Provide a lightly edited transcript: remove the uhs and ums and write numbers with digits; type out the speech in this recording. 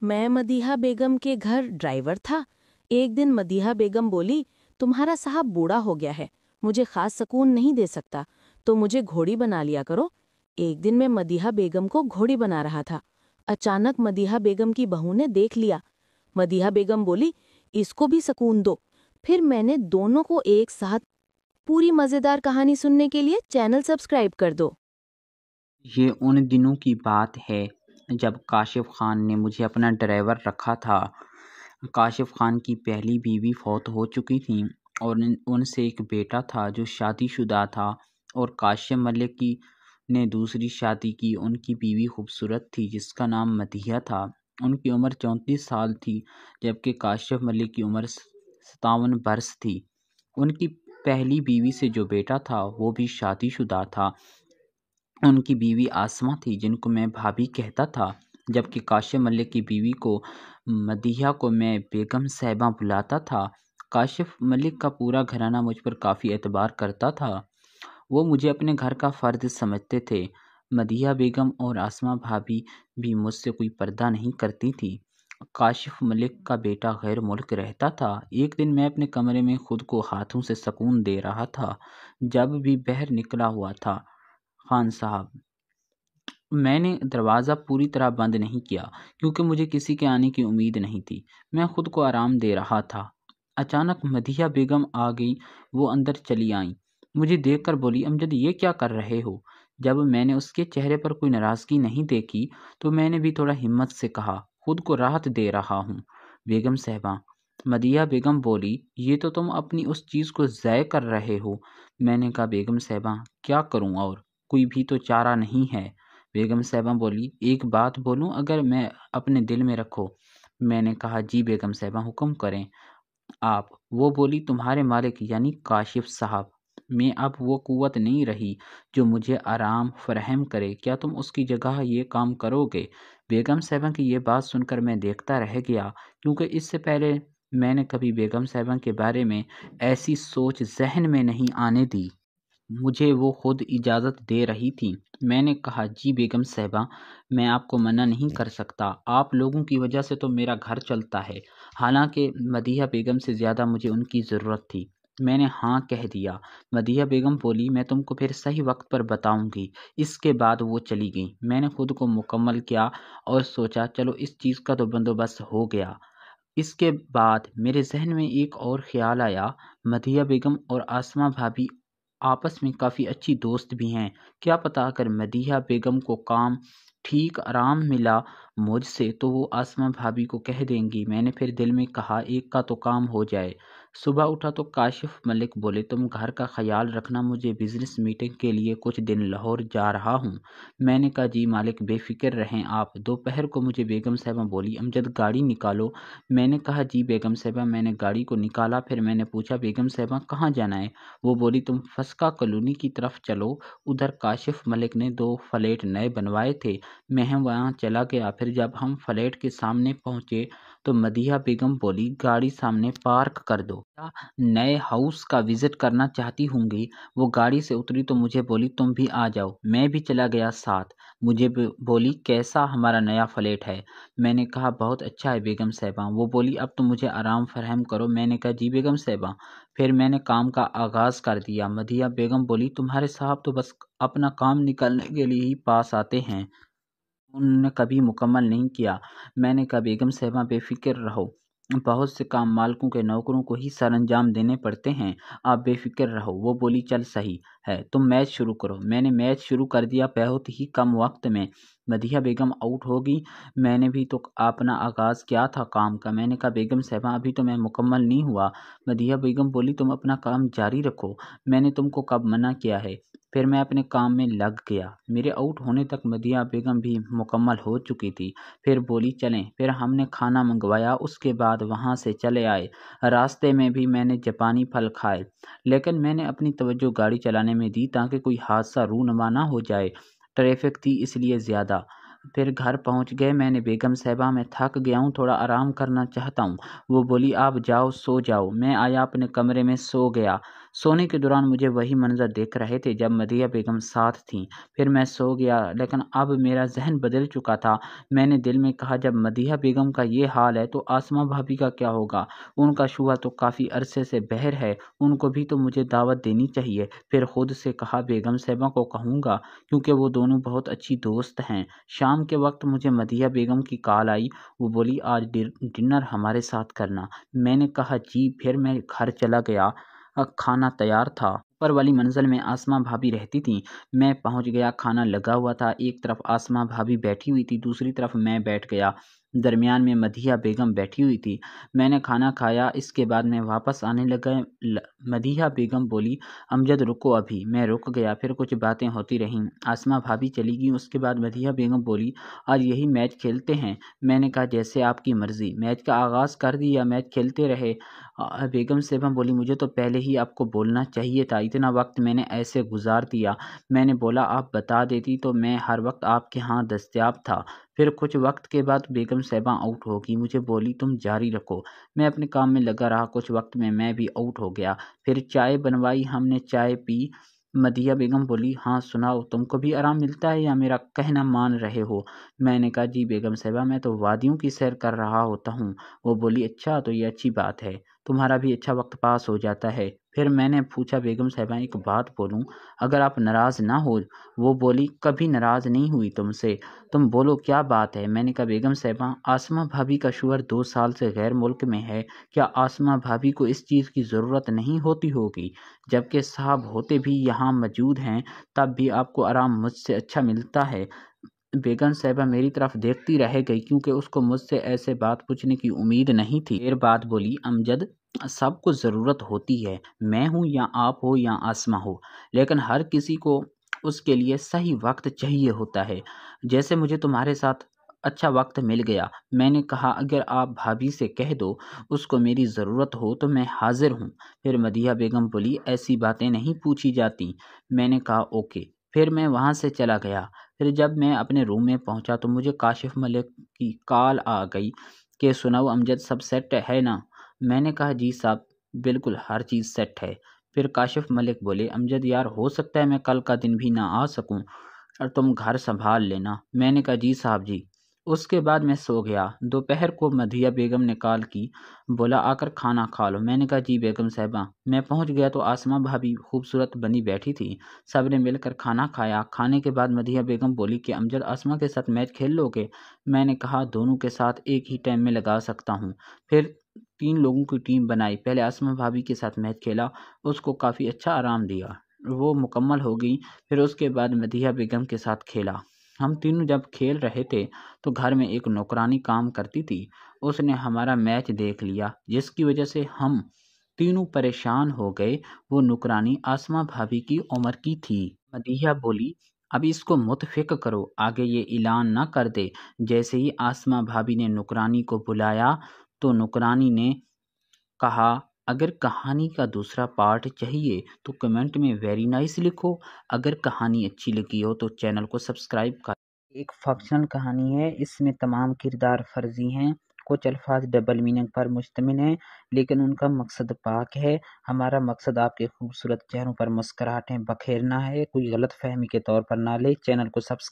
मैं मदीहा बेगम के घर ड्राइवर था। एक दिन मदीहा बेगम बोली, तुम्हारा साहब बूढ़ा हो गया है, मुझे खास सुकून नहीं दे सकता, तो मुझे घोड़ी बना लिया करो। एक दिन मैं मदीहा बेगम को घोड़ी बना रहा था। अचानक मदीहा बेगम की बहू ने देख लिया। मदीहा बेगम बोली, इसको भी सुकून दो। फिर मैंने दोनों को एक साथ। पूरी मजेदार कहानी सुनने के लिए चैनल सब्सक्राइब कर दो। ये उन दिनों की बात है जब काशिफ खान ने मुझे अपना ड्राइवर रखा था। काशिफ खान की पहली बीवी फौत हो चुकी थी और उनसे एक बेटा था जो शादीशुदा था, और काशिफ मलिक की ने दूसरी शादी की। उनकी बीवी खूबसूरत थी जिसका नाम मदीहा था। उनकी उम्र 34 साल थी जबकि काशिफ मलिक की उम्र 57 बरस थी। उनकी पहली बीवी से जो बेटा था वो भी शादीशुदा था। उनकी बीवी आसमा थी जिनको मैं भाभी कहता था, जबकि काशिफ मलिक की बीवी को मदीहा को मैं बेगम साहिबा बुलाता था। काशिफ मलिक का पूरा घराना मुझ पर काफ़ी एतबार करता था। वो मुझे अपने घर का फ़र्द समझते थे। मदीहा बेगम और आसमा भाभी भी मुझसे कोई पर्दा नहीं करती थी। काशिफ मलिक का बेटा गैर मुल्क रहता था। एक दिन मैं अपने कमरे में खुद को हाथों से सुकून दे रहा था जब भी बहर निकला हुआ था। खान साहब, मैंने दरवाज़ा पूरी तरह बंद नहीं किया क्योंकि मुझे किसी के आने की उम्मीद नहीं थी। मैं खुद को आराम दे रहा था। अचानक मदीहा बेगम आ गई। वो अंदर चली आईं। मुझे देखकर बोली, अमजद ये क्या कर रहे हो? जब मैंने उसके चेहरे पर कोई नाराज़गी नहीं देखी तो मैंने भी थोड़ा हिम्मत से कहा, खुद को राहत दे रहा हूँ बेगम साहबा। मदीहा बेगम बोली, ये तो तुम अपनी उस चीज़ को ज़ाय कर रहे हो। मैंने कहा, बेगम साहबा क्या करूँ, और कोई भी तो चारा नहीं है। बेगम साहिबा बोली, एक बात बोलूं अगर मैं अपने दिल में रखो। मैंने कहा, जी बेगम साहिबा हुक्म करें आप। वो बोली, तुम्हारे मालिक यानी काशिफ साहब में अब वो कुव्वत नहीं रही जो मुझे आराम फराहम करे। क्या तुम उसकी जगह ये काम करोगे? बेगम साहिबा की ये बात सुनकर मैं देखता रह गया क्योंकि इससे पहले मैंने कभी बेगम साहिबा के बारे में ऐसी सोच जहन में नहीं आने दी। मुझे वो खुद इजाज़त दे रही थी। मैंने कहा, जी बेगम साहिबा, मैं आपको मना नहीं कर सकता। आप लोगों की वजह से तो मेरा घर चलता है। हालांकि मदीहा बेगम से ज़्यादा मुझे उनकी ज़रूरत थी। मैंने हाँ कह दिया। मदीहा बेगम बोली, मैं तुमको फिर सही वक्त पर बताऊंगी। इसके बाद वो चली गई। मैंने खुद को मुकम्मल किया और सोचा, चलो इस चीज़ का तो बंदोबस्त हो गया। इसके बाद मेरे जहन में एक और ख्याल आया। मदीहा बेगम और आसमा भाभी आपस में काफ़ी अच्छी दोस्त भी हैं। क्या पता अगर मदीहा बेगम को काम ठीक आराम मिला मुझसे तो वो आसमा भाभी को कह देंगी। मैंने फिर दिल में कहा, एक का तो काम हो जाए। सुबह उठा तो काशिफ मलिक बोले, तुम घर का ख्याल रखना, मुझे बिजनेस मीटिंग के लिए कुछ दिन लाहौर जा रहा हूँ। मैंने कहा, जी मालिक बेफिक्र रहें आप। दोपहर को मुझे बेगम साहिबा बोली, अमजद गाड़ी निकालो। मैंने कहा, जी बेगम साहिबा। मैंने गाड़ी को निकाला। फिर मैंने पूछा, बेगम साहिबा कहाँ जाना है? वो बोली, तुम फस्का कॉलोनी की तरफ चलो, उधर काशिफ मलिक ने 2 फ्लैट नए बनवाए थे। मैं वहाँ चला गया। फिर जब हम फ्लैट के सामने पहुँचे तो मदीहा बेगम बोली, गाड़ी सामने पार्क कर दो। क्या नए हाउस का विजिट करना चाहती होंगी? वो गाड़ी से उतरी तो मुझे बोली, तुम भी आ जाओ। मैं भी चला गया साथ। मुझे बोली, कैसा हमारा नया फ्लैट है? मैंने कहा, बहुत अच्छा है बेगम साहिबा। वो बोली, अब तो मुझे आराम फराहम करो। मैंने कहा, जी बेगम साहिबा। फिर मैंने काम का आगाज़ कर दिया। मदीहा बेगम बोली, तुम्हारे साहब तो बस अपना काम निकालने के लिए ही पास आते हैं, उन्होंने कभी मुकम्मल नहीं किया। मैंने कहा, बेगम साहिबा बेफिक्र रहो, बहुत से काम मालिकों के नौकरों को ही सरअंजाम देने पड़ते हैं, आप बेफिक्र रहो। वो बोली, चल सही है, तुम मैच शुरू करो। मैंने मैच शुरू कर दिया। बहुत ही कम वक्त में मदीहा बेगम आउट हो गई। मैंने भी तो अपना आगाज़ किया था काम का। मैंने कहा, बेगम साहिबा अभी तो मैं मुकम्मल नहीं हुआ। मदीहा बेगम बोली, तुम अपना काम जारी रखो, मैंने तुमको कब मना किया है? फिर मैं अपने काम में लग गया। मेरे आउट होने तक मदीहा बेगम भी मुकम्मल हो चुकी थी। फिर बोली, चलें। फिर हमने खाना मंगवाया, उसके बाद वहाँ से चले आए। रास्ते में भी मैंने जापानी फल खाए, लेकिन मैंने अपनी तवज्जो गाड़ी चलाने में दी ताकि कोई हादसा रूनुमा ना हो जाए। ट्रैफिक थी इसलिए ज़्यादा। फिर घर पहुंच गए। मैंने, बेगम साहिबा मैं थक गया हूँ, थोड़ा आराम करना चाहता हूँ। वो बोली, आप जाओ सो जाओ। मैं आया अपने कमरे में सो गया। सोने के दौरान मुझे वही मंजर दिख रहे थे जब मदीहा बेगम साथ थीं। फिर मैं सो गया, लेकिन अब मेरा जहन बदल चुका था। मैंने दिल में कहा, जब मदीहा बेगम का ये हाल है तो आसमा भाभी का क्या होगा? उनका शूहर तो काफ़ी अरसे से बहर है, उनको भी तो मुझे दावत देनी चाहिए। फिर खुद से कहा, बेगम साहिबा को कहूँगा, क्योंकि वो दोनों बहुत अच्छी दोस्त हैं। शाम के वक्त मुझे मदीहा बेगम की कॉल आई। वो बोली, आज डिनर हमारे साथ करना। मैंने कहा जी। फिर मैं घर चला गया। खाना तैयार था। ऊपर वाली मंजिल में आसमा भाभी रहती थीं। मैं पहुंच गया। खाना लगा हुआ था। एक तरफ आसमा भाभी बैठी हुई थी, दूसरी तरफ मैं बैठ गया। दरमियान में मदीहा बेगम बैठी हुई थी। मैंने खाना खाया। इसके बाद मैं वापस आने लगा। मदीहा बेगम बोली, अमजद रुको अभी। मैं रुक गया। फिर कुछ बातें होती रहीं। आसमा भाभी चली गई। उसके बाद मदीहा बेगम बोली, आज यही मैच खेलते हैं? मैंने कहा, जैसे आपकी मर्ज़ी। मैच का आगाज़ कर दिया, मैच खेलते रहे। बेगम साहिबा बोली, मुझे तो पहले ही आपको बोलना चाहिए था, इतना वक्त मैंने ऐसे गुजार दिया। मैंने बोला, आप बता देती तो मैं हर वक्त आपके यहाँ दस्तयाब था। फिर कुछ वक्त के बाद बेगम साहिबा आउट हो गई। मुझे बोली, तुम जारी रखो। मैं अपने काम में लगा रहा। कुछ वक्त में मैं भी आउट हो गया। फिर चाय बनवाई, हमने चाय पी। मदीहा बेगम बोली, हाँ सुनाओ, तुमको भी आराम मिलता है या मेरा कहना मान रहे हो? मैंने कहा, जी बेगम साहिबा, मैं तो वादियों की सैर कर रहा होता हूँ। वो बोली, अच्छा, तो ये अच्छी बात है, तुम्हारा भी अच्छा वक्त पास हो जाता है। फिर मैंने पूछा, बेगम साहिबा एक बात बोलूं, अगर आप नाराज़ ना हो? वो बोली, कभी नाराज़ नहीं हुई तुमसे, तुम बोलो क्या बात है? मैंने कहा, बेगम साहिबा, आसमा भाभी का शूहर 2 साल से गैर मुल्क में है। क्या आसमा भाभी को इस चीज़ की ज़रूरत नहीं होती होगी? जबकि साहब होते भी यहाँ मौजूद हैं, तब भी आपको आराम मुझसे अच्छा मिलता है। बेगम साहिबा मेरी तरफ देखती रह गई, क्योंकि उसको मुझसे ऐसे बात पूछने की उम्मीद नहीं थी। देर बाद बोली, अमजद, सबको ज़रूरत होती है, मैं हूँ या आप हो या आसमा हो, लेकिन हर किसी को उसके लिए सही वक्त चाहिए होता है। जैसे मुझे तुम्हारे साथ अच्छा वक्त मिल गया। मैंने कहा, अगर आप भाभी से कह दो उसको मेरी ज़रूरत हो तो मैं हाजिर हूँ। फिर मदीहा बेगम बोली, ऐसी बातें नहीं पूछी जाती। मैंने कहा, ओके। फिर मैं वहाँ से चला गया। फिर जब मैं अपने रूम में पहुंचा तो मुझे काशिफ मलिक की कॉल आ गई कि सुनाओ अमजद, सब सेट है ना? मैंने कहा, जी साहब, बिल्कुल हर चीज़ सेट है। फिर काशिफ मलिक बोले, अमजद यार, हो सकता है मैं कल का दिन भी ना आ सकूं और तुम घर संभाल लेना। मैंने कहा, जी साहब जी। उसके बाद मैं सो गया। दोपहर को मदीहा बेगम ने कॉल की। बोला, आकर खाना खा लो। मैंने कहा, जी बेगम साहिबा। मैं पहुंच गया तो आसमा भाभी खूबसूरत बनी बैठी थी। सब ने मिलकर खाना खाया। खाने के बाद मदीहा बेगम बोली कि अमजद, आसमा के साथ मैच खेल लोगे? मैंने कहा, दोनों के साथ एक ही टाइम में लगा सकता हूँ। फिर 3 लोगों की टीम बनाई। पहले आसमा भाभी के साथ मैच खेला, उसको काफ़ी अच्छा आराम दिया, वो मुकम्मल हो गई। फिर उसके बाद मदीहा बेगम के साथ खेला। हम तीनों जब खेल रहे थे तो घर में एक नौकरानी काम करती थी। उसने हमारा मैच देख लिया, जिसकी वजह से हम तीनों परेशान हो गए। वो नौकरानी आसमा भाभी की उम्र की थी। मदीहा बोली, अब इसको मुतफिक करो, आगे ये ऐलान ना कर दे। जैसे ही आसमा भाभी ने नौकरानी को बुलाया तो नौकरानी ने कहा, अगर कहानी का दूसरा पार्ट चाहिए तो कमेंट में वेरी नाइस लिखो। अगर कहानी अच्छी लगी हो तो चैनल को सब्सक्राइब कर। एक फंक्शनल कहानी है, इसमें तमाम किरदार फर्जी हैं, कुछ अल्फाज डबल मीनिंग पर मुश्तमिल हैं, लेकिन उनका मकसद पाक है। हमारा मकसद आपके खूबसूरत चेहरों पर मुस्कुराहटें बखेरना है। कोई गलत फहमी के तौर पर ना ले। चैनल को सब्सक्राइब